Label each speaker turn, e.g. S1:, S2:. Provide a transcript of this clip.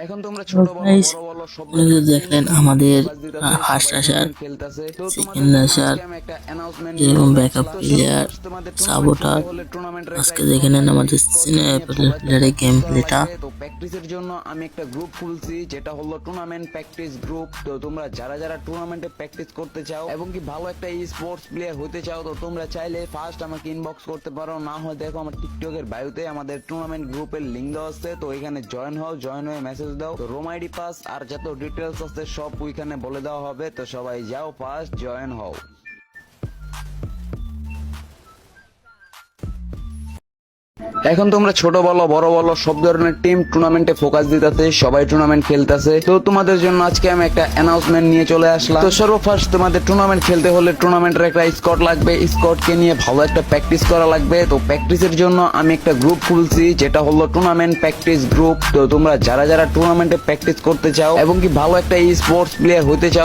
S1: এখন তোমরা
S2: তো
S1: ছোট বলো
S2: গাইস
S1: বড় বলো সব
S2: আপনারা
S1: ধরনের টিম
S2: দেখলেন
S1: টুর্নামেন্টে
S2: আমাদের
S1: ফোকাস দিতেছে,
S2: ফার্স্ট
S1: সবাই
S2: আসার
S1: টুর্নামেন্ট খেলতেছে। তো
S2: সেকেন্ড
S1: তোমাদের জন্য
S2: আসার
S1: আজকে আমি একটা অ্যানাউন্সমেন্ট নিয়ে
S2: যেরকম
S1: চলে
S2: ব্যাকআপ
S1: আসলাম। তো
S2: প্লেয়ার
S1: সর্বফার্স্ট তোমাদের টুর্নামেন্ট খেলতে
S2: সাবোটার।
S1: হলে টুর্নামেন্টের একটা
S2: আজকে দেখে
S1: স্কোয়াড
S2: নেন
S1: লাগবে।
S2: আমাদের
S1: স্কোয়াডকে নিয়ে ভালো একটা
S2: প্লেয়ারের
S1: প্র্যাকটিস
S2: গেম
S1: করা
S2: প্লেটা।
S1: লাগবে। তো প্র্যাকটিসের জন্য আমি একটা গ্রুপ খুলছি, যেটা হলো টুর্নামেন্ট প্র্যাকটিস গ্রুপ। তো তোমরা যারা যারা টুর্নামেন্টে প্র্যাকটিস করতে চাও এবং কি ভালো একটা স্পোর্টস প্লেয়ার হতে চাও, তো তোমরা চাইলে ফার্স্ট আমাকে ইনবক্স করতে পারো, না হয় দেখো আমার টিকটকের বায়োতে আমাদের টুর্নামেন্ট গ্রুপের লিঙ্ক দেওয়া আছে। তো এখানে জয়েন হও, জয়েন হয়ে মেসেজ দাও। তো রোম আইডি পাস আর যত ডিটেলস আছে সব ওইখানে বলে দেওয়া হবে। তো সবাই যাও, ফার্স্ট জয়েন হও। এখন তোমরা ছোট বলো বড় বলো সব ধরনের টিম টুর্নামেন্টে ফোকাস দিতেছে, সবাই টুর্নামেন্ট খেলতেছে। তো তোমাদের জন্য আজকে আমি একটা অ্যানাউন্সমেন্ট নিয়ে চলে আসলাম। তো সর্বফার্স্ট তোমাদের টুর্নামেন্ট খেলতে হলে টুর্নামেন্টের একটা স্কোয়াড লাগবে, স্কোয়াডকে নিয়ে ভালো একটা প্র্যাকটিস করা লাগবে। তো প্র্যাকটিসের জন্য আমি একটা গ্রুপ খুলছি, যেটা হলো টুর্নামেন্ট প্র্যাকটিস গ্রুপ। তো তোমরা যারা যারা টুর্নামেন্টে প্র্যাকটিস করতে চাও এবং কি ভালো একটা স্পোর্টস প্লেয়ার হতে চাও,